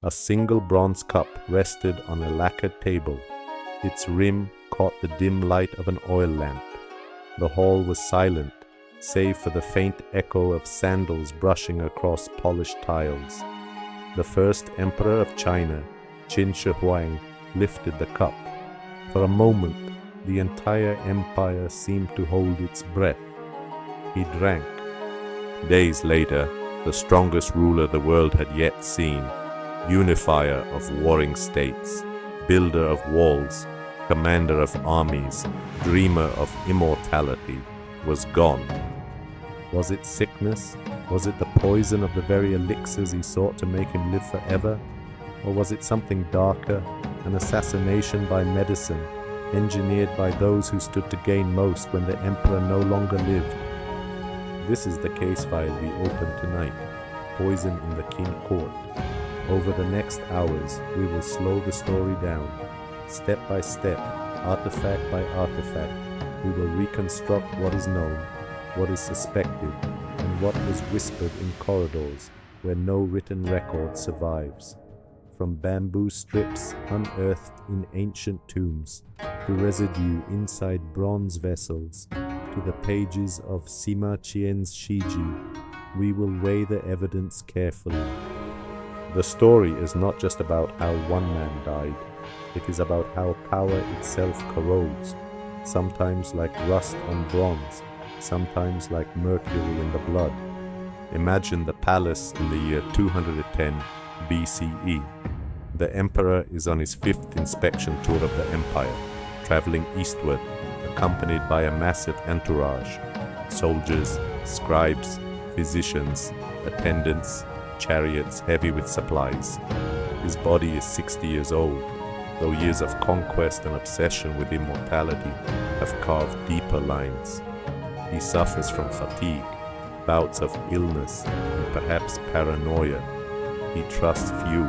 A single bronze cup rested on a lacquered table. Its rim caught the dim light of an oil lamp. The hall was silent, save for the faint echo of sandals brushing across polished tiles. The first emperor of China, Qin Shi Huang, lifted the cup. For a moment, the entire empire seemed to hold its breath. He drank. Days later, the strongest ruler the world had yet seen, unifier of warring states, builder of walls, commander of armies, dreamer of immortality, was gone. Was it sickness? Was it the poison of the very elixirs he sought to make him live forever? Or was it something darker, an assassination by medicine, engineered by those who stood to gain most when the emperor no longer lived? This is the case file we open tonight, Poison in the Qin Court. Over the next hours, we will slow the story down. Step by step, artifact by artifact, we will reconstruct what is known, what is suspected, and what was whispered in corridors where no written record survives. From bamboo strips unearthed in ancient tombs, to residue inside bronze vessels, to the pages of Sima Qian's Shiji, we will weigh the evidence carefully. The story is not just about how one man died, it is about how power itself corrodes, sometimes like rust on bronze, sometimes like mercury in the blood. Imagine the palace in the year 210 BCE. The emperor is on his 5th inspection tour of the empire, traveling eastward, accompanied by a massive entourage: soldiers, scribes, physicians, attendants, chariots heavy with supplies. His body is 60 years old, though years of conquest and obsession with immortality have carved deeper lines. He suffers from fatigue, bouts of illness, and perhaps paranoia. He trusts few.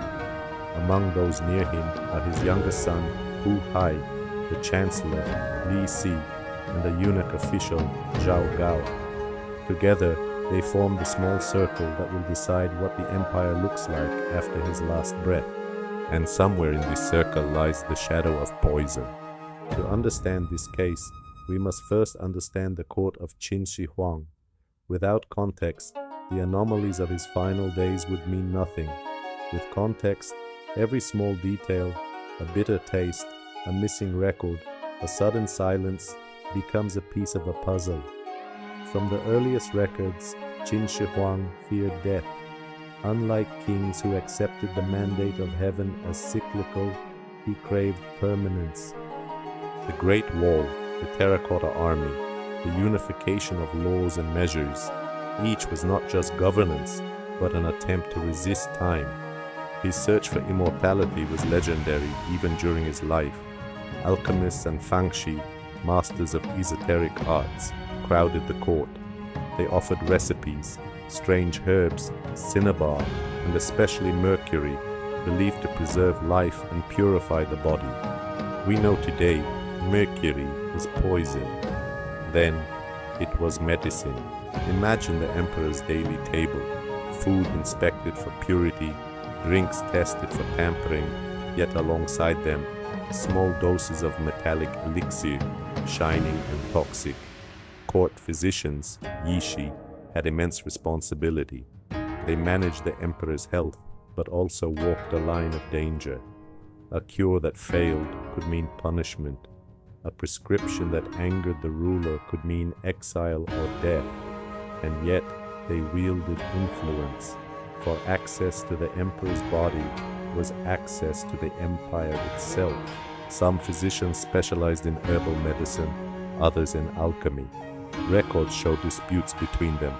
Among those near him are his youngest son, Hu Hai, the chancellor, Li Si, and the eunuch official, Zhao Gao. Together, they form the small circle that will decide what the empire looks like after his last breath. And somewhere in this circle lies the shadow of poison. To understand this case, we must first understand the court of Qin Shi Huang. Without context, the anomalies of his final days would mean nothing. With context, every small detail, a bitter taste, a missing record, a sudden silence becomes a piece of a puzzle. From the earliest records, Qin Shi Huang feared death. Unlike kings who accepted the mandate of heaven as cyclical, he craved permanence. The Great Wall, the Terracotta Army, the unification of laws and measures, each was not just governance, but an attempt to resist time. His search for immortality was legendary even during his life. Alchemists and fangshi, masters of esoteric arts, crowded the court. They offered recipes, strange herbs, cinnabar, and especially mercury, believed to preserve life and purify the body. We know today mercury was poison. Then it was medicine. Imagine the emperor's daily table, food inspected for purity, drinks tested for tampering, yet alongside them, small doses of metallic elixir, shining and toxic. Court physicians, Yishi, had immense responsibility. They managed the emperor's health, but also walked a line of danger. A cure that failed could mean punishment. A prescription that angered the ruler could mean exile or death. And yet, they wielded influence, for access to the emperor's body was access to the empire itself. Some physicians specialized in herbal medicine, others in alchemy. Records show disputes between them,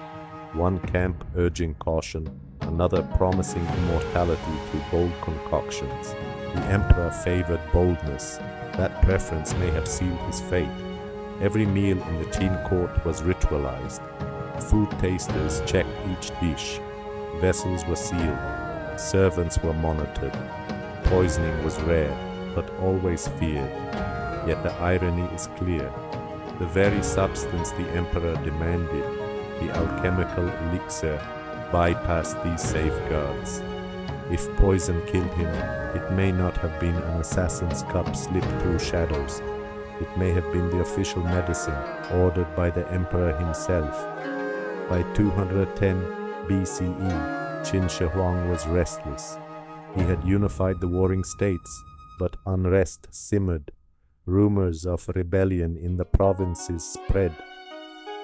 one camp urging caution, another promising immortality through bold concoctions. The emperor favored boldness. That preference may have sealed his fate. Every meal in the Qin court was ritualized. Food tasters checked each dish. Vessels were sealed. Servants were monitored. Poisoning was rare, but always feared. Yet the irony is clear. The very substance the emperor demanded, the alchemical elixir, bypassed these safeguards. If poison killed him, it may not have been an assassin's cup slipped through shadows. It may have been the official medicine ordered by the emperor himself. By 210 BCE, Qin Shi Huang was restless. He had unified the warring states, but unrest simmered. Rumors of rebellion in the provinces spread.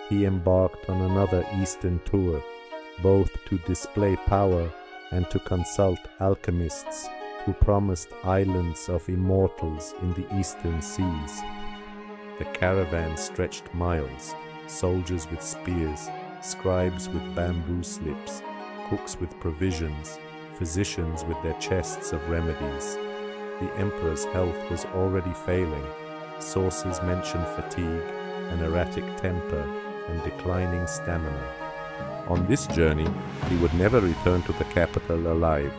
He embarked on another eastern tour, both to display power and to consult alchemists who promised islands of immortals in the eastern seas. The caravan stretched miles, soldiers with spears, scribes with bamboo slips, cooks with provisions, physicians with their chests of remedies. The emperor's health was already failing. Sources mention fatigue, an erratic temper, and declining stamina. On this journey, he would never return to the capital alive.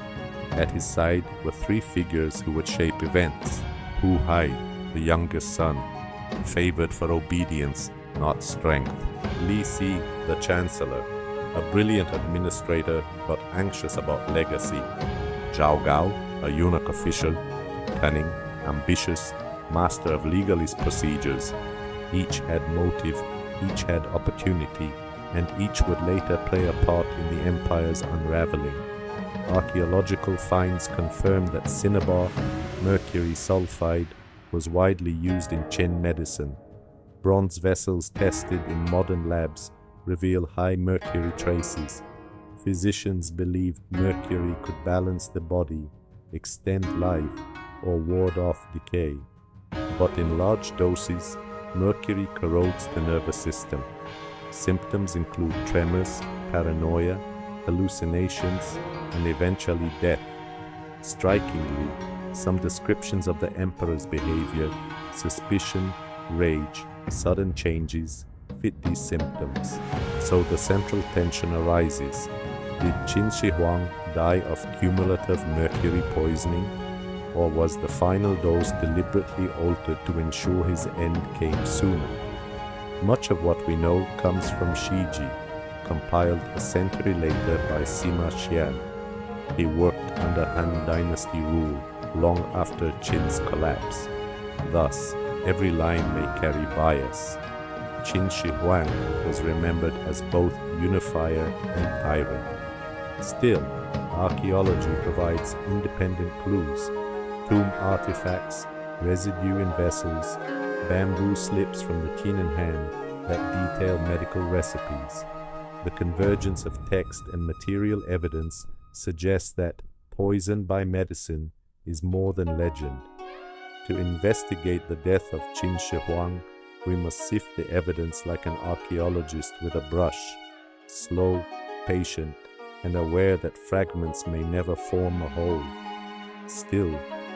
At his side were three figures who would shape events. Hu Hai, the youngest son, favored for obedience, not strength. Li Si, the chancellor, a brilliant administrator but anxious about legacy. Zhao Gao, a eunuch official, cunning, ambitious, master of legalist procedures. Each had motive, each had opportunity, and each would later play a part in the empire's unraveling. Archaeological finds confirm that cinnabar, mercury sulfide, was widely used in Qin medicine. Bronze vessels tested in modern labs reveal high mercury traces. Physicians believed mercury could balance the body, extend life, or ward off decay. But in large doses, mercury corrodes the nervous system. Symptoms include tremors, paranoia, hallucinations, and eventually death. Strikingly, some descriptions of the emperor's behavior, suspicion, rage, sudden changes, fit these symptoms. So the central tension arises. Did Qin Shi Huang die of cumulative mercury poisoning? Or was the final dose deliberately altered to ensure his end came sooner? Much of what we know comes from Shiji, compiled a century later by Sima Qian. He worked under Han Dynasty rule long after Qin's collapse. Thus, every line may carry bias. Qin Shi Huang was remembered as both unifier and tyrant. Still, archaeology provides independent clues. Tomb artifacts, residue in vessels, bamboo slips from the Qin hand that detail medical recipes. The convergence of text and material evidence suggests that poison by medicine is more than legend. To investigate the death of Qin Shi Huang, we must sift the evidence like an archaeologist with a brush, slow, patient, and aware that fragments may never form a whole. Still,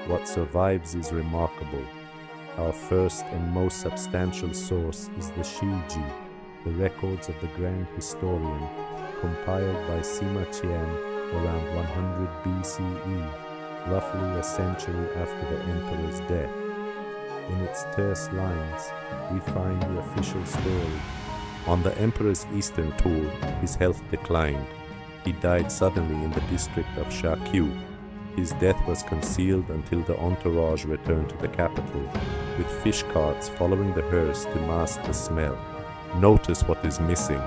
what survives is remarkable. Our first and most substantial source is the Shiji, the records of the Grand Historian, compiled by Sima Qian around 100 BCE, roughly a century after the emperor's death. In its terse lines, we find the official story. On the emperor's eastern tour, his health declined. He died suddenly in the district of Shakyu. His death was concealed until the entourage returned to the capital, with fish carts following the hearse to mask the smell. Notice what is missing.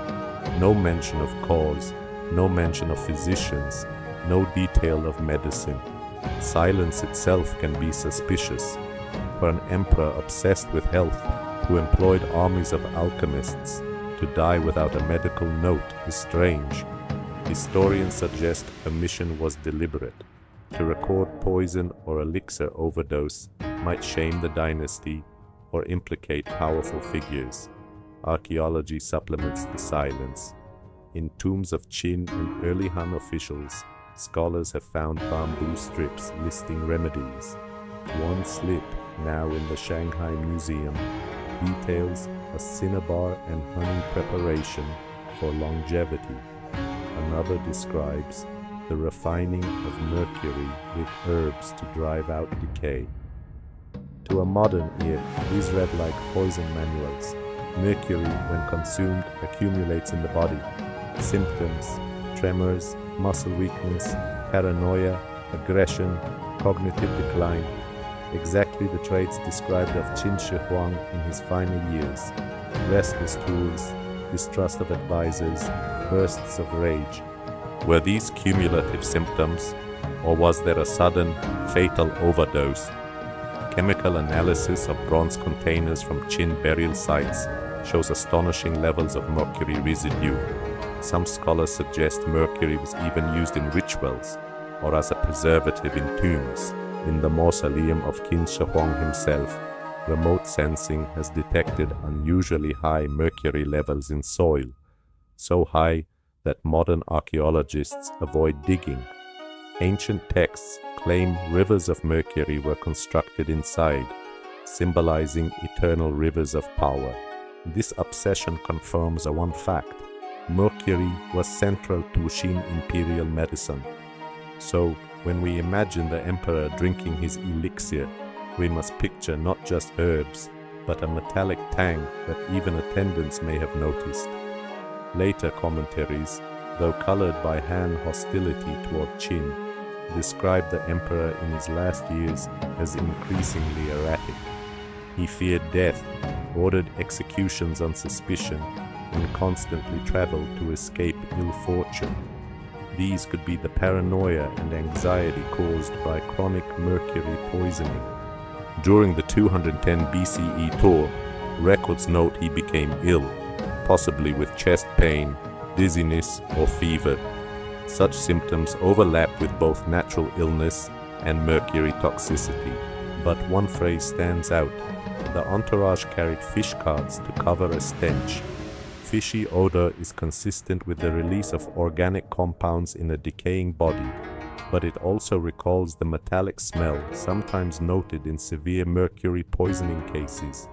No mention of cause, no mention of physicians, no detail of medicine. Silence itself can be suspicious. For an emperor obsessed with health, who employed armies of alchemists, to die without a medical note is strange. Historians suggest the mission was deliberate. To record poison or elixir overdose might shame the dynasty or implicate powerful figures. Archaeology supplements the silence. In tombs of Qin and early Han officials, scholars have found bamboo strips listing remedies. One slip, now in the Shanghai Museum, details a cinnabar and honey preparation for longevity. Another describes the refining of mercury with herbs to drive out decay. To a modern ear, these read like poison manuals. Mercury, when consumed, accumulates in the body. Symptoms: tremors, muscle weakness, paranoia, aggression, cognitive decline, exactly the traits described of Qin Shi Huang in his final years: restless tools, distrust of advisors, bursts of rage. Were these cumulative symptoms, or was there a sudden, fatal overdose? Chemical analysis of bronze containers from Qin burial sites shows astonishing levels of mercury residue. Some scholars suggest mercury was even used in rituals or as a preservative in tombs. In the mausoleum of Qin Shi Huang himself, remote sensing has detected unusually high mercury levels in soil, so high that modern archaeologists avoid digging. Ancient texts claim rivers of mercury were constructed inside, symbolizing eternal rivers of power. This obsession confirms one fact: mercury was central to Qin imperial medicine. So, when we imagine the emperor drinking his elixir, we must picture not just herbs, but a metallic tang that even attendants may have noticed. Later commentaries, though colored by Han hostility toward Qin, describe the emperor in his last years as increasingly erratic. He feared death, ordered executions on suspicion, and constantly traveled to escape ill fortune. These could be the paranoia and anxiety caused by chronic mercury poisoning. During the 210 BCE tour, records note he became ill, possibly with chest pain, dizziness, or fever. Such symptoms overlap with both natural illness and mercury toxicity. But one phrase stands out: the entourage carried fish carts to cover a stench. Fishy odor is consistent with the release of organic compounds in a decaying body, but it also recalls the metallic smell sometimes noted in severe mercury poisoning cases.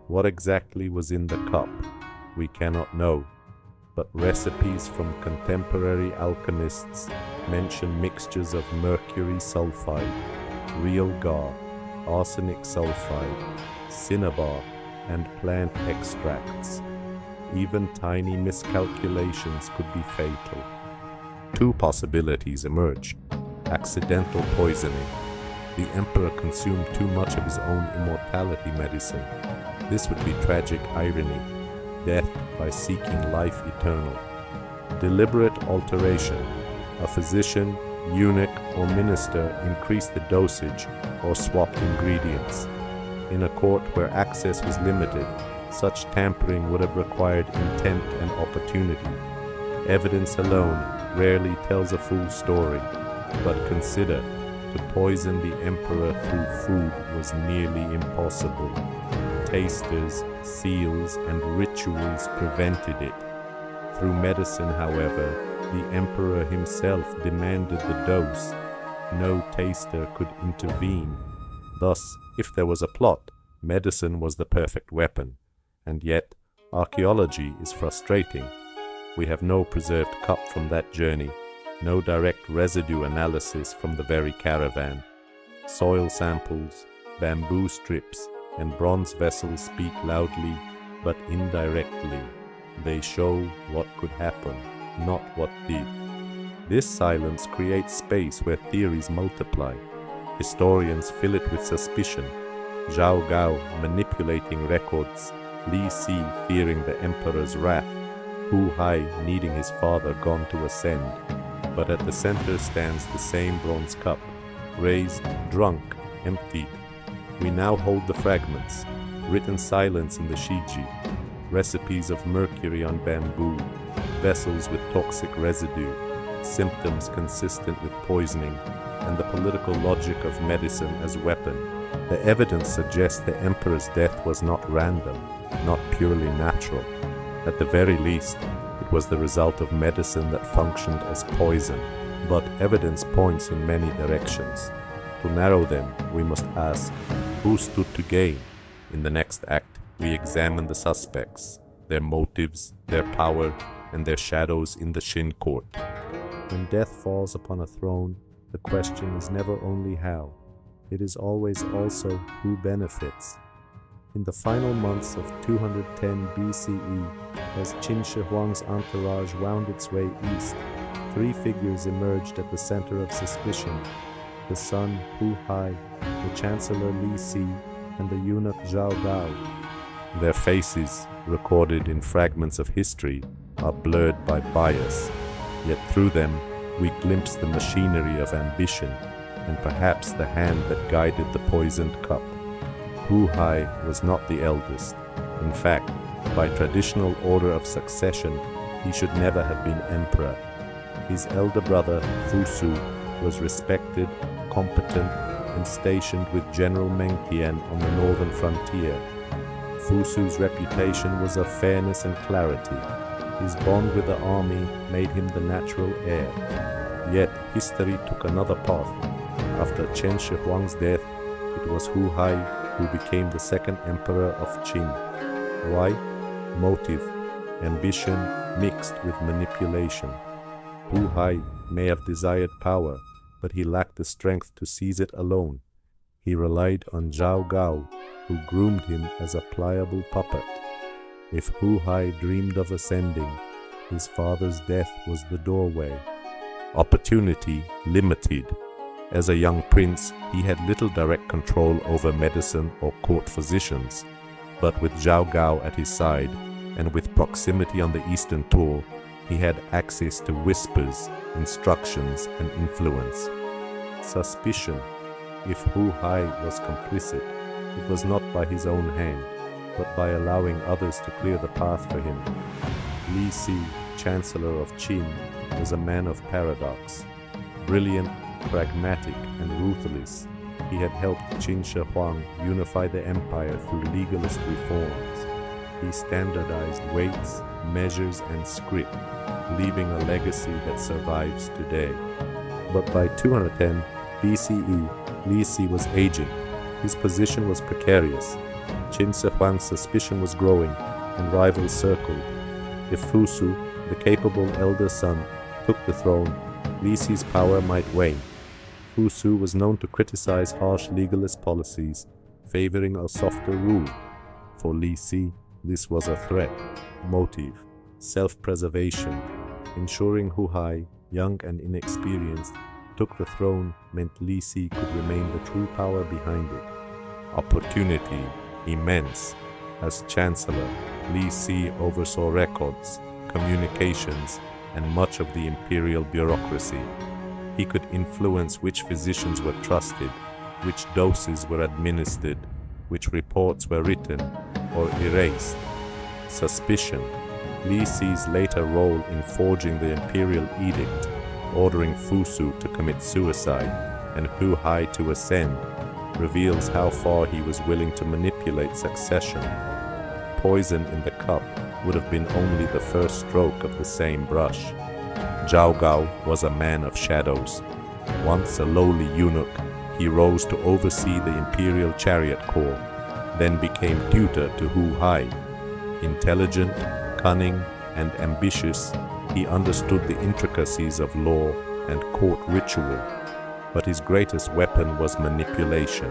What exactly was in the cup? We cannot know, but recipes from contemporary alchemists mention mixtures of mercury sulfide, real gar, arsenic sulfide, cinnabar, and plant extracts. Even tiny miscalculations could be fatal. Two possibilities emerge: accidental poisoning. The emperor consumed too much of his own immortality medicine. This would be tragic irony: death by seeking life eternal. Deliberate alteration. A physician, eunuch, or minister increased the dosage or swapped ingredients. In a court where access was limited, such tampering would have required intent and opportunity. Evidence alone rarely tells a full story, but consider, to poison the emperor through food was nearly impossible. Tasters, seals, and rituals prevented it. Through medicine, however, the emperor himself demanded the dose. No taster could intervene. Thus, if there was a plot, medicine was the perfect weapon. And yet, archaeology is frustrating. We have no preserved cup from that journey, no direct residue analysis from the very caravan. Soil samples, bamboo strips, and bronze vessels speak loudly, but indirectly. They show what could happen, not what did. This silence creates space where theories multiply. Historians fill it with suspicion. Zhao Gao manipulating records, Li Si fearing the emperor's wrath, Hu Hai needing his father gone to ascend. But at the center stands the same bronze cup, raised, drunk, emptied. We now hold the fragments, written silence in the Shiji, recipes of mercury on bamboo, vessels with toxic residue, symptoms consistent with poisoning, and the political logic of medicine as weapon. The evidence suggests the emperor's death was not random, not purely natural. At the very least, it was the result of medicine that functioned as poison. But evidence points in many directions. To narrow them, we must ask, who stood to gain? In the next act, we examine the suspects, their motives, their power, and their shadows in the Qin court. When death falls upon a throne, the question is never only how. It is always also who benefits. In the final months of 210 BCE, as Qin Shi Huang's entourage wound its way east, Three figures emerged at the center of suspicion: the son Hu Hai, the Chancellor Li Si, and the eunuch Zhao Gao. Their faces, recorded in fragments of history, are blurred by bias, yet through them we glimpse the machinery of ambition and perhaps the hand that guided the poisoned cup. Hu Hai was not the eldest. In fact, by traditional order of succession, he should never have been emperor. His elder brother, Fu Su, was respected, competent, and stationed with General Meng Tian on the northern frontier. Fu Su's reputation was of fairness and clarity. His bond with the army made him the natural heir. Yet history took another path. After Qin Shi Huang's death, it was Hu Hai who became the second emperor of Qin. Why? Motive: ambition mixed with manipulation. Hu Hai may have desired power, but he lacked the strength to seize it alone. He relied on Zhao Gao, who groomed him as a pliable puppet. If Hu Hai dreamed of ascending, his father's death was the doorway. Opportunity limited. As a young prince, he had little direct control over medicine or court physicians, but with Zhao Gao at his side, and with proximity on the eastern tour, he had access to whispers, instructions, and influence. Suspicion. If Hu Hai was complicit, it was not by his own hand, but by allowing others to clear the path for him. Li Si, Chancellor of Qin, was a man of paradox. Brilliant, pragmatic, and ruthless, he had helped Qin Shi Huang unify the empire through legalist reforms. He standardized weights, measures, and script, leaving a legacy that survives today. But by 210 BCE, Li Si was aging. His position was precarious. Qin Shi Huang's suspicion was growing, and rivals circled. If Fu Su, the capable elder son, took the throne, Li Si's power might wane. Fu Su was known to criticize harsh legalist policies, favoring a softer rule. For Li Si, this was a threat. Motive: self-preservation. Ensuring Hu Hai, young and inexperienced, took the throne meant Li Si could remain the true power behind it. Opportunity immense. As Chancellor, Li Si oversaw records, communications, and much of the imperial bureaucracy. He could influence which physicians were trusted, which doses were administered, which reports were written or erased. Suspicion. Li Si's later role in forging the imperial edict, ordering Fu Su to commit suicide and Hu Hai to ascend, reveals how far he was willing to manipulate succession. Poison in the cup would have been only the first stroke of the same brush. Zhao Gao was a man of shadows. Once a lowly eunuch, he rose to oversee the imperial chariot corps, then became tutor to Hu Hai. Intelligent, cunning, and ambitious, he understood the intricacies of law and court ritual. But his greatest weapon was manipulation,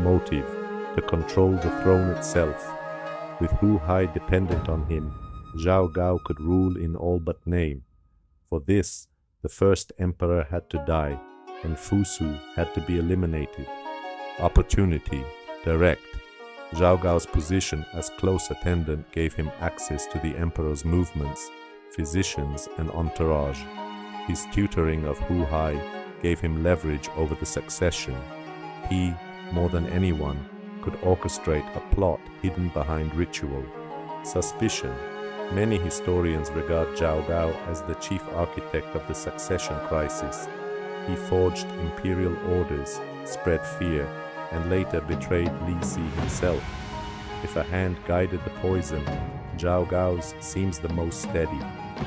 motive, to control the throne itself. With Hu Hai dependent on him, Zhao Gao could rule in all but name. For this, the first emperor had to die, and Fu Su had to be eliminated. Opportunity, direct. Zhao Gao's position as close attendant gave him access to the emperor's movements, physicians, and entourage. His tutoring of Hu Hai gave him leverage over the succession. He, more than anyone, could orchestrate a plot hidden behind ritual. Suspicion. Many historians regard Zhao Gao as the chief architect of the succession crisis. He forged imperial orders, spread fear, and later betrayed Li Si himself. If a hand guided the poison, Zhao Gao's seems the most steady.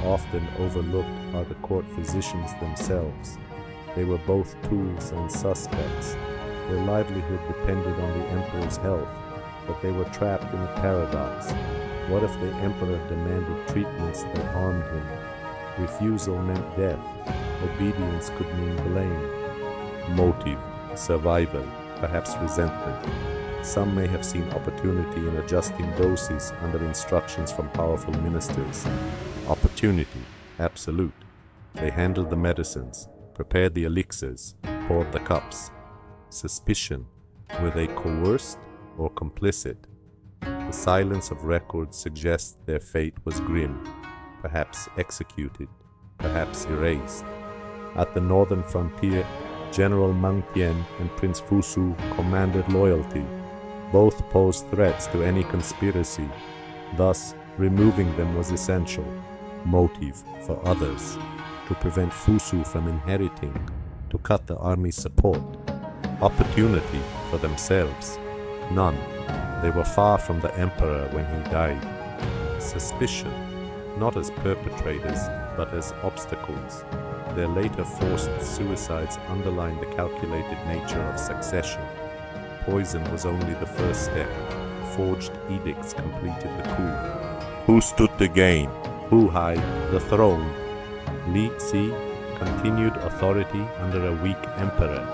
Often overlooked are the court physicians themselves. They were both tools and suspects. Their livelihood depended on the emperor's health, but they were trapped in a paradox. What if the emperor demanded treatments that harmed him? Refusal meant death. Obedience could mean blame. Motive, survival, perhaps resentment. Some may have seen opportunity in adjusting doses under instructions from powerful ministers. Opportunity, absolute. They handled the medicines, prepared the elixirs, poured the cups. Suspicion. Were they coerced or complicit? The silence of records suggests their fate was grim, perhaps executed, perhaps erased. At the northern frontier, General Meng Tian and Prince Fusu commanded loyalty. Both posed threats to any conspiracy. Thus, removing them was essential. Motive for others. To prevent Fusu from inheriting. To cut the army's support. Opportunity for themselves. None. They were far from the emperor when he died. Suspicion. Not as perpetrators, but as obstacles. Their later forced suicides underlined the calculated nature of succession. Poison was only the first step. Forged edicts completed the coup. Who stood to gain? Who held the throne? Li Xi continued authority under a weak emperor.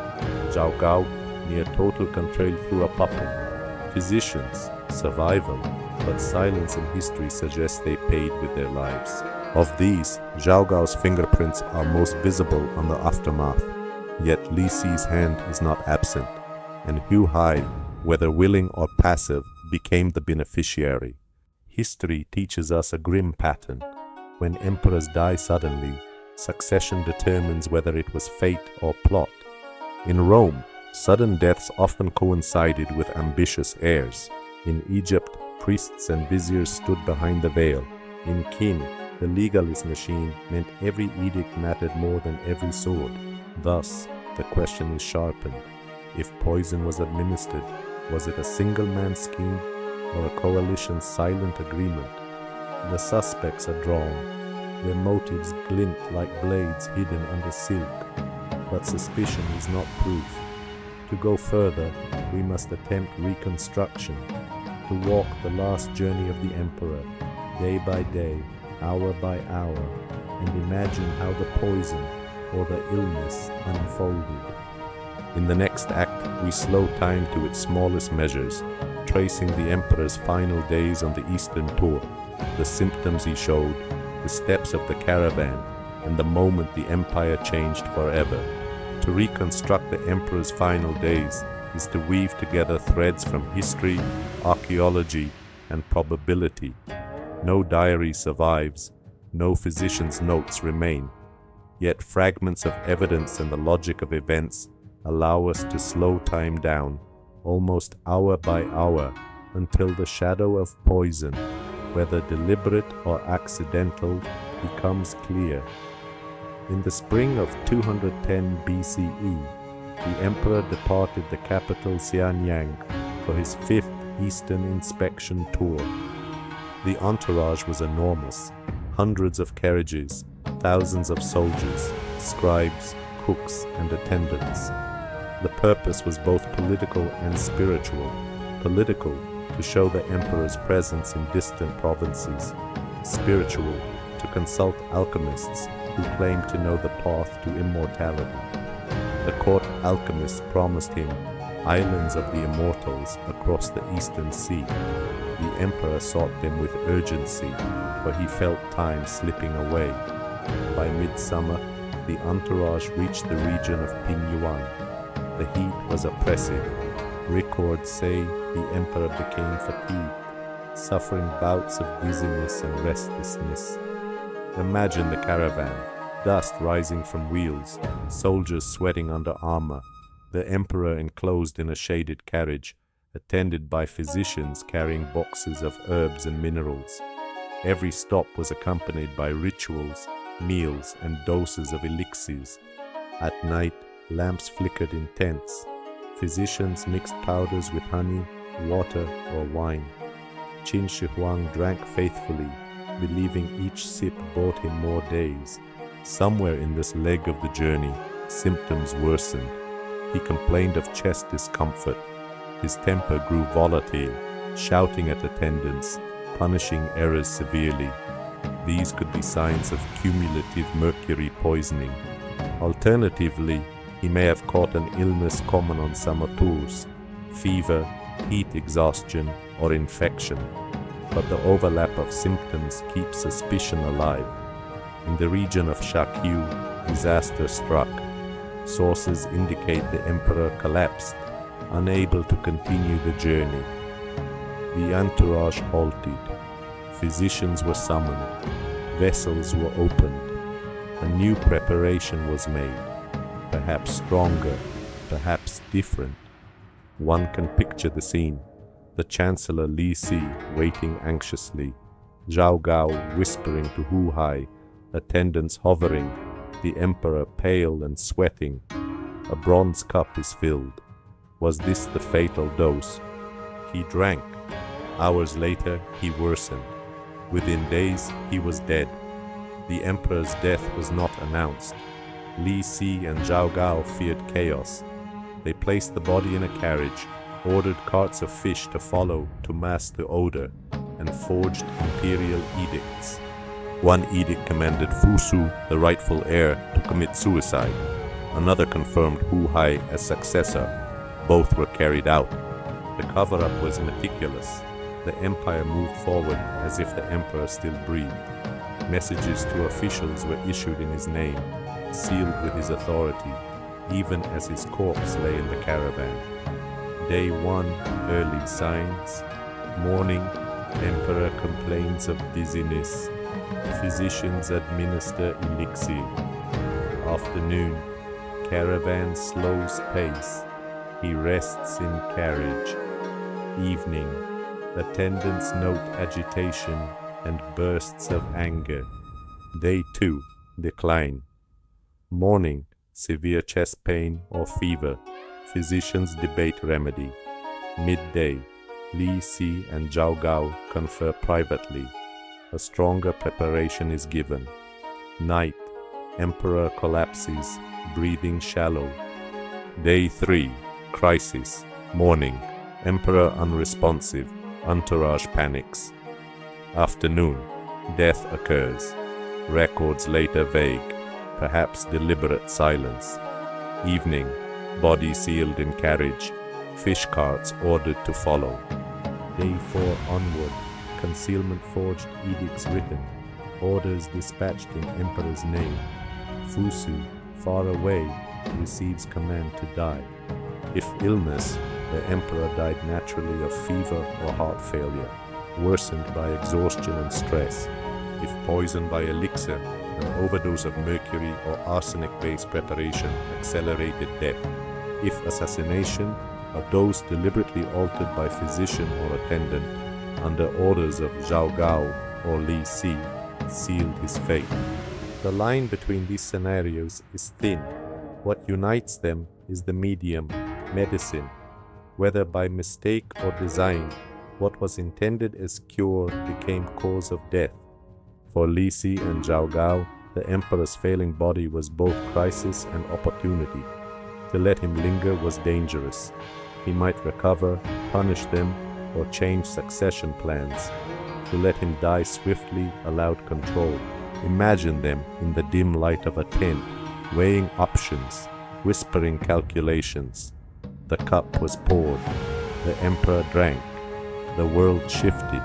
Zhao near total control through a puppet. Physicians, survival, but silence in history suggests they paid with their lives. Of these, Zhao Gao's fingerprints are most visible on the aftermath, yet Li Xi's hand is not absent, and Hu Hai, whether willing or passive, became the beneficiary. History teaches us a grim pattern. When emperors die suddenly, succession determines whether it was fate or plot. In Rome, sudden deaths often coincided with ambitious heirs. In Egypt, priests and viziers stood behind the veil. In Qin, the legalist machine meant every edict mattered more than every sword. Thus, the question is sharpened. If poison was administered, was it a single-man scheme or a coalition's silent agreement? The suspects are drawn. Their motives glint like blades hidden under silk. But suspicion is not proof. To go further, we must attempt reconstruction, to walk the last journey of the emperor, day by day, hour by hour, and imagine how the poison or the illness unfolded. In the next act, we slow time to its smallest measures, tracing the emperor's final days on the eastern tour, the symptoms he showed, the steps of the caravan, and the moment the empire changed forever. To reconstruct the emperor's final days is to weave together threads from history, archaeology, and probability. No diary survives, no physician's notes remain. Yet fragments of evidence and the logic of events allow us to slow time down, almost hour by hour, until the shadow of poison, whether deliberate or accidental, becomes clear. In the spring of 210 BCE, the emperor departed the capital Xianyang for his fifth eastern inspection tour. The entourage was enormous, hundreds of carriages, thousands of soldiers, scribes, cooks, and attendants. The purpose was both political and spiritual. Political, to show the emperor's presence in distant provinces. Spiritual, to consult alchemists who claimed to know the path to immortality. The court alchemists promised him islands of the immortals across the eastern sea. The emperor sought them with urgency, for he felt time slipping away. By midsummer, the entourage reached the region of Pingyuan. The heat was oppressive. Records say the emperor became fatigued, suffering bouts of dizziness and restlessness. Imagine the caravan, dust rising from wheels, soldiers sweating under armor, the emperor enclosed in a shaded carriage, attended by physicians carrying boxes of herbs and minerals. Every stop was accompanied by rituals, meals, and doses of elixirs. At night, lamps flickered in tents. Physicians mixed powders with honey, water, or wine. Qin Shi Huang drank faithfully, believing each sip bought him more days. Somewhere in this leg of the journey, symptoms worsened. He complained of chest discomfort. His temper grew volatile, shouting at attendants, punishing errors severely. These could be signs of cumulative mercury poisoning. Alternatively, he may have caught an illness common on summer tours, fever, heat exhaustion, or infection. But the overlap of symptoms keeps suspicion alive. In the region of Shakyu, disaster struck. Sources indicate the emperor collapsed, unable to continue the journey. The entourage halted. Physicians were summoned. Vessels were opened. A new preparation was made, perhaps stronger, perhaps different. One can picture the scene. The Chancellor Li Si waiting anxiously, Zhao Gao whispering to Hu Hai, attendants hovering, the Emperor pale and sweating. A bronze cup is filled. Was this the fatal dose? He drank. Hours later, he worsened. Within days, he was dead. The Emperor's death was not announced. Li Si and Zhao Gao feared chaos. They placed the body in a carriage, ordered carts of fish to follow to mask the odor, and forged imperial edicts. One edict commanded Fu Su, the rightful heir, to commit suicide. Another confirmed Hu Hai as successor. Both were carried out. The cover-up was meticulous. The empire moved forward as if the emperor still breathed. Messages to officials were issued in his name, sealed with his authority, even as his corpse lay in the caravan. Day 1, early signs. Morning, emperor complains of dizziness. Physicians administer elixir. Afternoon, caravan slows pace. He rests in carriage. Evening, attendants note agitation and bursts of anger. Day 2, decline. Morning, severe chest pain or fever. Physicians debate remedy. Midday, Li Si and Zhao Gao confer privately. A stronger preparation is given. Night, emperor collapses, breathing shallow. Day 3, crisis. Morning, emperor unresponsive, entourage panics. Afternoon, death occurs. Records later vague, perhaps deliberate silence. Evening, body sealed in carriage, fish carts ordered to follow. Day 4 onward, concealment forged edicts written, orders dispatched in emperor's name. Fu Su, far away, receives command to die. If illness, the emperor died naturally of fever or heart failure, worsened by exhaustion and stress. If poisoned by elixir, an overdose of mercury or arsenic-based preparation accelerated death. If assassination, a dose deliberately altered by physician or attendant under orders of Zhao Gao or Li Si, sealed his fate. The line between these scenarios is thin. What unites them is the medium, medicine. Whether by mistake or design, what was intended as cure became cause of death. For Li Si and Zhao Gao, the emperor's failing body was both crisis and opportunity. To let him linger was dangerous. He might recover, punish them, or change succession plans. To let him die swiftly allowed control. Imagine them in the dim light of a tent, weighing options, whispering calculations. The cup was poured. The emperor drank. The world shifted.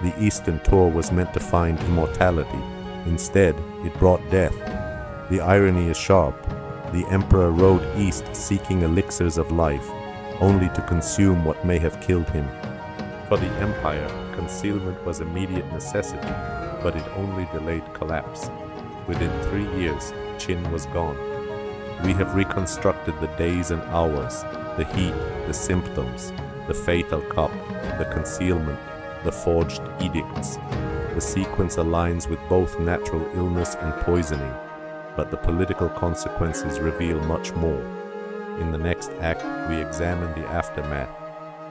The Eastern tour was meant to find immortality. Instead, it brought death. The irony is sharp. The emperor rode east seeking elixirs of life, only to consume what may have killed him. For the empire, concealment was immediate necessity, but it only delayed collapse. Within 3 years, Qin was gone. We have reconstructed the days and hours, the heat, the symptoms, the fatal cup, the concealment, the forged edicts. The sequence aligns with both natural illness and poisoning, but the political consequences reveal much more. In the next act, we examine the aftermath,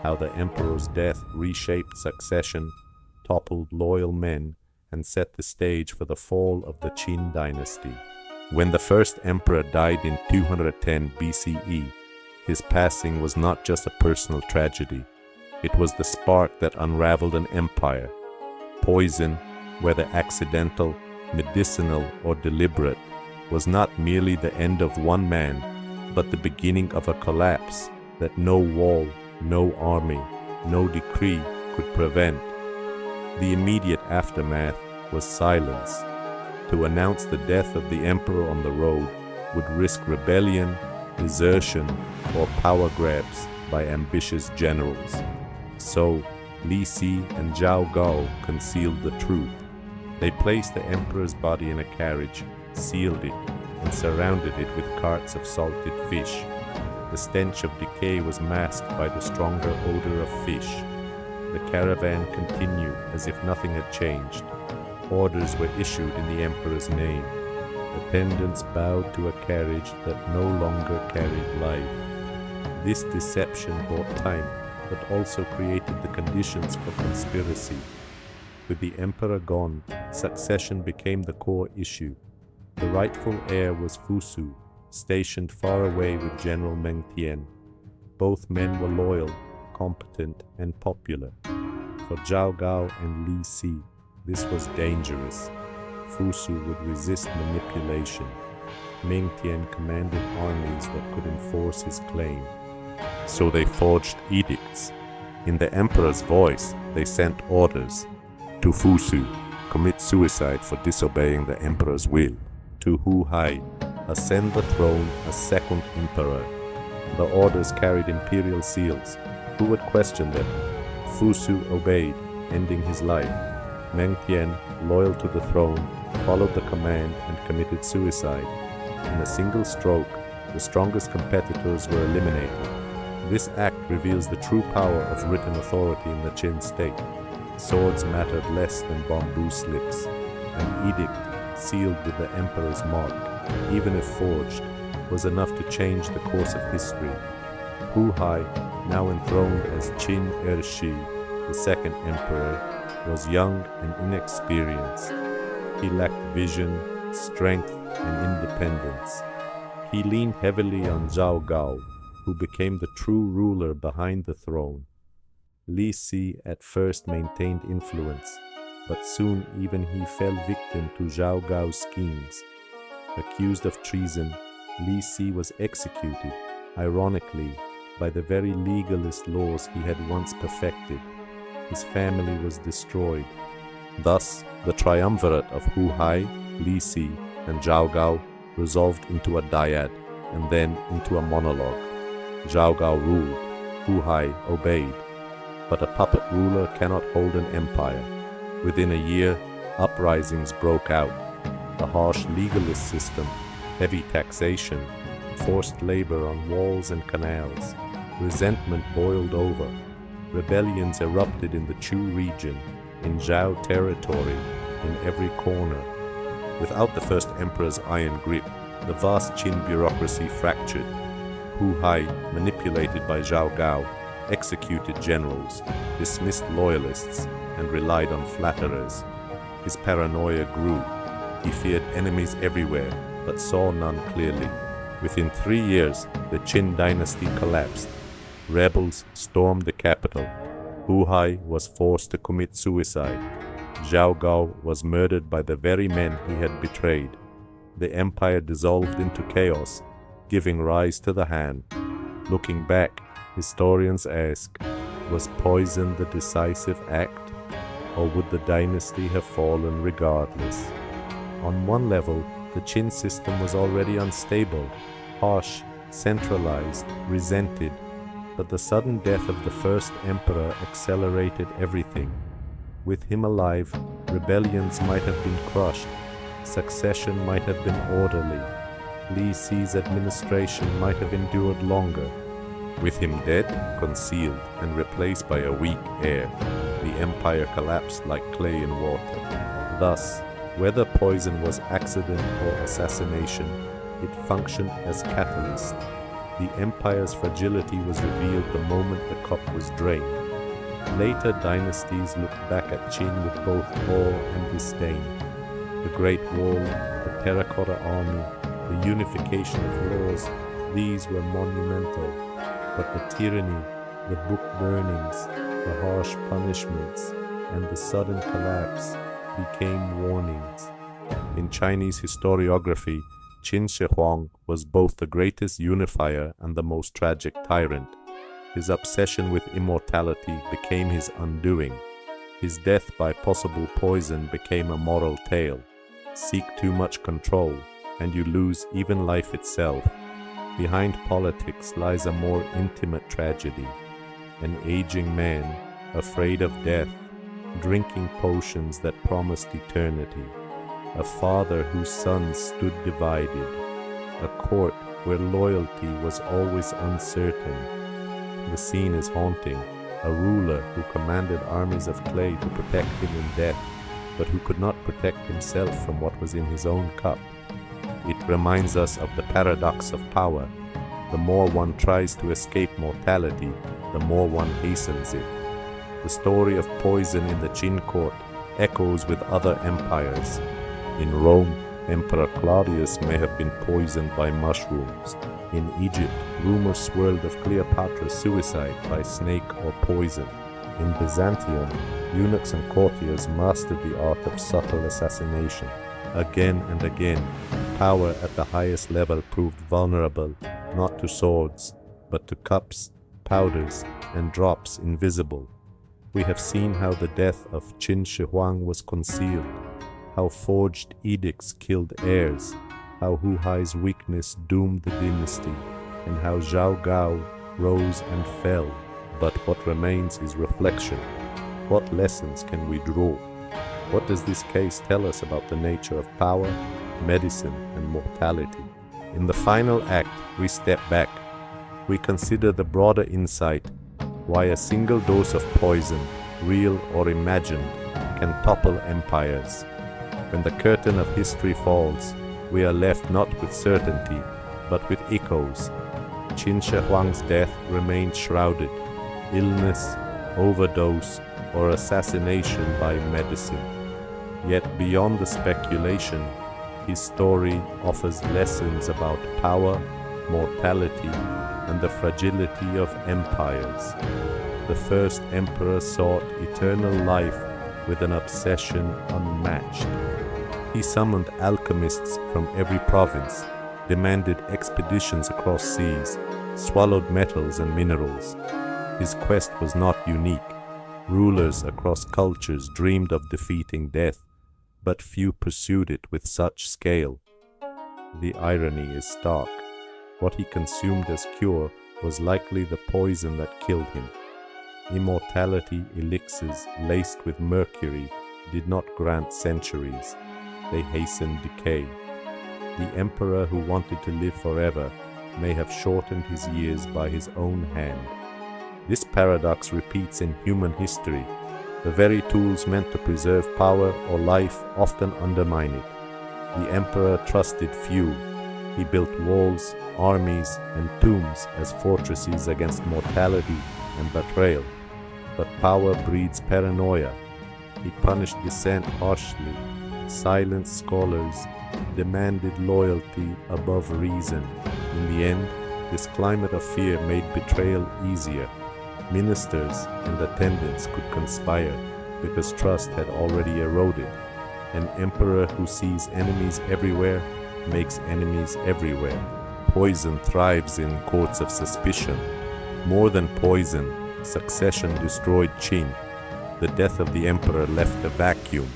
how the emperor's death reshaped succession, toppled loyal men, and set the stage for the fall of the Qin Dynasty. When the first emperor died in 210 BCE, his passing was not just a personal tragedy. It was the spark that unraveled an empire. Poison, whether accidental, medicinal, or deliberate, was not merely the end of one man, but the beginning of a collapse that no wall, no army, no decree could prevent. The immediate aftermath was silence. To announce the death of the emperor on the road would risk rebellion, desertion, or power grabs by ambitious generals. So, Li Si and Zhao Gao concealed the truth. They placed the emperor's body in a carriage, sealed it, and surrounded it with carts of salted fish. The stench of decay was masked by the stronger odor of fish. The caravan continued as if nothing had changed. Orders were issued in the emperor's name. Attendants bowed to a carriage that no longer carried life. This deception bought time, but also created the conditions for conspiracy. With the emperor gone, succession became the core issue. The rightful heir was Fusu, stationed far away with General Meng Tian. Both men were loyal, competent, and popular. For Zhao Gao and Li Si, this was dangerous. Fusu would resist manipulation. Meng Tian commanded armies that could enforce his claim. So they forged edicts. In the emperor's voice, they sent orders. To Fusu, commit suicide for disobeying the emperor's will. To Hu Hai, ascend the throne as second emperor. The orders carried imperial seals. Who would question them? Fusu obeyed, ending his life. Meng Tian, loyal to the throne, followed the command and committed suicide. In a single stroke, the strongest competitors were eliminated. This act reveals the true power of written authority in the Qin state. Swords mattered less than bamboo slips. An edict, sealed with the emperor's mark, even if forged, was enough to change the course of history. Hu Hai, now enthroned as Qin Shi, the second emperor, was young and inexperienced. He lacked vision, strength, and independence. He leaned heavily on Zhao Gao, who became the true ruler behind the throne. Li Si at first maintained influence, but soon even he fell victim to Zhao Gao's schemes. Accused of treason, Li Si was executed, ironically, by the very legalist laws he had once perfected. His family was destroyed. Thus, the triumvirate of Hu Hai, Li Si, and Zhao Gao resolved into a dyad, and then into a monologue. Zhao Gao ruled, Hu Hai obeyed. But a puppet ruler cannot hold an empire. Within a year, uprisings broke out. The harsh legalist system, heavy taxation, forced labor on walls and canals. Resentment boiled over. Rebellions erupted in the Chu region, in Zhao territory, in every corner. Without the first emperor's iron grip, the vast Qin bureaucracy fractured. Hu Hai, manipulated by Zhao Gao, executed generals, dismissed loyalists, and relied on flatterers. His paranoia grew. He feared enemies everywhere, but saw none clearly. Within 3 years, the Qin dynasty collapsed. Rebels stormed the capital. Hu Hai was forced to commit suicide. Zhao Gao was murdered by the very men he had betrayed. The empire dissolved into chaos, giving rise to the Han. Looking back, historians ask, was poison the decisive act, or would the dynasty have fallen regardless? On one level, the Qin system was already unstable, harsh, centralized, resented, but the sudden death of the first emperor accelerated everything. With him alive, rebellions might have been crushed, succession might have been orderly, Li Si's administration might have endured longer. With him dead, concealed, and replaced by a weak heir, the empire collapsed like clay in water. Thus, whether poison was accident or assassination, it functioned as catalyst. The empire's fragility was revealed the moment the cup was drained. Later dynasties looked back at Qin with both awe and disdain. The Great Wall, the Terracotta Army, the unification of laws, these were monumental. But the tyranny, the book burnings, the harsh punishments, and the sudden collapse became warnings. In Chinese historiography, Qin Shi Huang was both the greatest unifier and the most tragic tyrant. His obsession with immortality became his undoing. His death by possible poison became a moral tale. Seek too much control, and you lose even life itself. Behind politics lies a more intimate tragedy. An aging man, afraid of death, drinking potions that promised eternity. A father whose sons stood divided. A court where loyalty was always uncertain. The scene is haunting. A ruler who commanded armies of clay to protect him in death, but who could not protect himself from what was in his own cup. It reminds us of the paradox of power. The more one tries to escape mortality, the more one hastens it. The story of poison in the Qin court echoes with other empires. In Rome, Emperor Claudius may have been poisoned by mushrooms. In Egypt, rumors swirled of Cleopatra's suicide by snake or poison. In Byzantium, eunuchs and courtiers mastered the art of subtle assassination. Again and again, power at the highest level proved vulnerable, not to swords, but to cups, powders, and drops invisible. We have seen how the death of Qin Shi Huang was concealed, how forged edicts killed heirs, how Hu Hai's weakness doomed the dynasty, and how Zhao rose and fell. But what remains is reflection. What lessons can we draw? What does this case tell us about the nature of power, medicine, and mortality? In the final act, we step back. We consider the broader insight, why a single dose of poison, real or imagined, can topple empires. When the curtain of history falls, we are left not with certainty, but with echoes. Qin Shi Huang's death remained shrouded. Illness, overdose, or assassination by medicine. Yet beyond the speculation, his story offers lessons about power, mortality, and the fragility of empires. The first emperor sought eternal life with an obsession unmatched. He summoned alchemists from every province, demanded expeditions across seas, swallowed metals and minerals. His quest was not unique. Rulers across cultures dreamed of defeating death, but few pursued it with such scale. The irony is stark. What he consumed as cure was likely the poison that killed him. Immortality elixirs laced with mercury did not grant centuries. They hastened decay. The emperor who wanted to live forever may have shortened his years by his own hand. This paradox repeats in human history. The very tools meant to preserve power or life often undermine it. The emperor trusted few. He built walls, armies, and tombs as fortresses against mortality and betrayal. But power breeds paranoia. He punished dissent harshly, silenced scholars, demanded loyalty above reason. In the end, this climate of fear made betrayal easier. Ministers and attendants could conspire because trust had already eroded. An emperor who sees enemies everywhere makes enemies everywhere. Poison thrives in courts of suspicion. More than poison, succession destroyed Qin. The death of the emperor left a vacuum.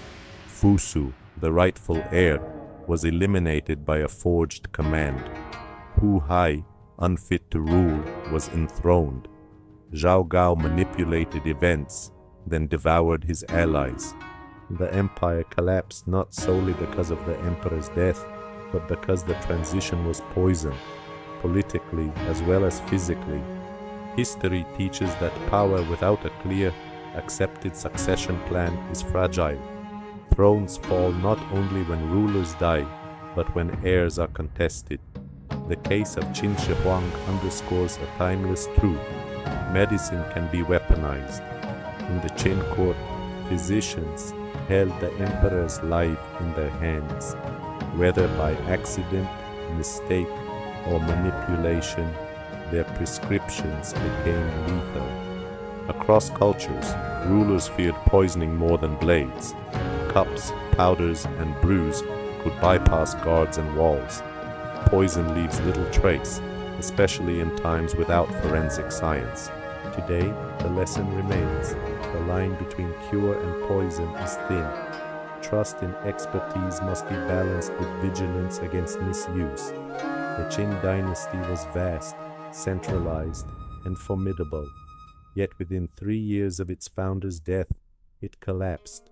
Fusu, the rightful heir, was eliminated by a forged command. Hu Hai, unfit to rule, was enthroned. Zhao manipulated events, then devoured his allies. The empire collapsed not solely because of the emperor's death, but because the transition was poisoned, politically as well as physically. History teaches that power without a clear, accepted succession plan is fragile. Thrones fall not only when rulers die, but when heirs are contested. The case of Qin Shi Huang underscores a timeless truth. Medicine can be weaponized. In the Qin court, physicians held the emperor's life in their hands. Whether by accident, mistake, or manipulation, their prescriptions became lethal. Across cultures, rulers feared poisoning more than blades. Cups, powders, and brews could bypass guards and walls. Poison leaves little trace, especially in times without forensic science. Today, the lesson remains. The line between cure and poison is thin. trust in expertise must be balanced with vigilance against misuse. The Qin dynasty was vast, centralized, and formidable, yet within 3 years of its founder's death, it collapsed.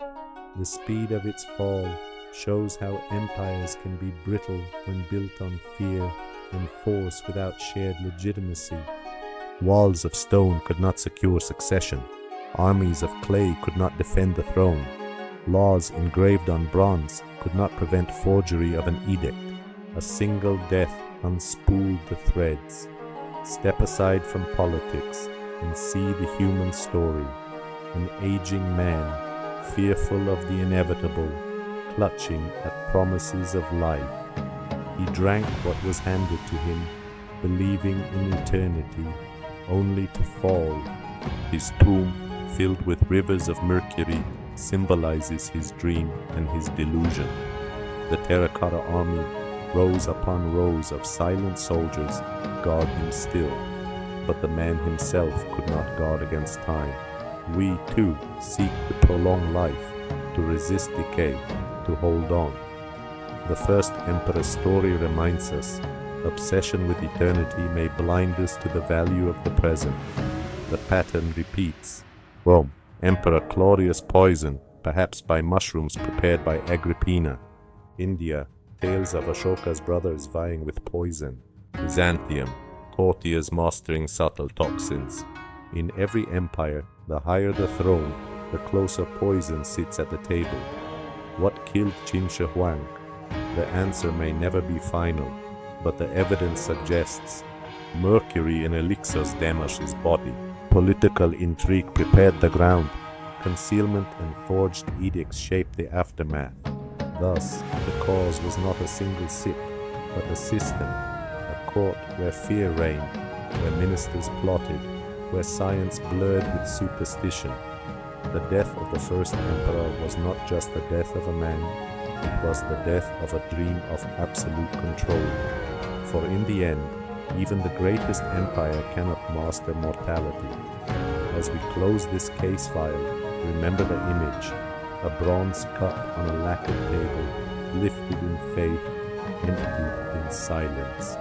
The speed of its fall shows how empires can be brittle when built on fear and force without shared legitimacy. Walls of stone could not secure succession. Armies of clay could not defend the throne. Laws engraved on bronze could not prevent forgery of an edict. A single death unspooled the threads. Step aside from politics and see the human story. An aging man, fearful of the inevitable, clutching at promises of life. He drank what was handed to him, believing in eternity, only to fall. His tomb, filled with rivers of mercury, symbolizes his dream and his delusion. The Terracotta Army, rows upon rows of silent soldiers, guard him still, but the man himself could not guard against time. We, too, seek to prolong life, to resist decay, to hold on. The first emperor's story reminds us, obsession with eternity may blind us to the value of the present. The pattern repeats. Rome, Emperor Claudius poisoned, perhaps by mushrooms prepared by Agrippina. India, tales of Ashoka's brothers vying with poison. Byzantium, courtiers mastering subtle toxins. In every empire, the higher the throne, the closer poison sits at the table. What killed Qin Shi Huang? The answer may never be final, but the evidence suggests mercury in elixirs damaged his body. Political intrigue prepared the ground. Concealment and forged edicts shaped the aftermath. Thus, the cause was not a single sip, but a system, a court where fear reigned, where ministers plotted, where science blurred with superstition. The death of the first emperor was not just the death of a man, it was the death of a dream of absolute control. For in the end, even the greatest empire cannot master mortality. As we close this case file, remember the image, a bronze cup on a lacquered table, lifted in faith, emptied in silence.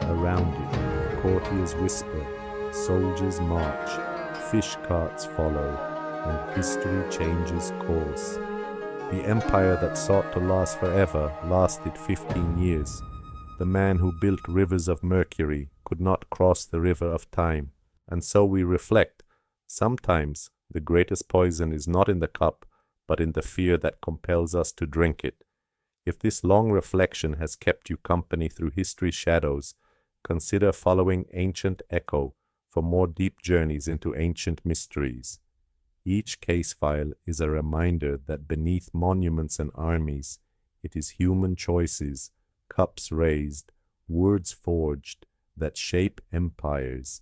Around it, courtiers whisper, soldiers march, fish carts follow, and history changes course. The empire that sought to last forever lasted 15 years. The man who built rivers of mercury could not cross the river of time. And so we reflect, sometimes the greatest poison is not in the cup, but in the fear that compels us to drink it. If this long reflection has kept you company through history's shadows, consider following Ancient Echo for more deep journeys into ancient mysteries. Each case file is a reminder that beneath monuments and armies, it is human choices, cups raised, words forged, that shape empires.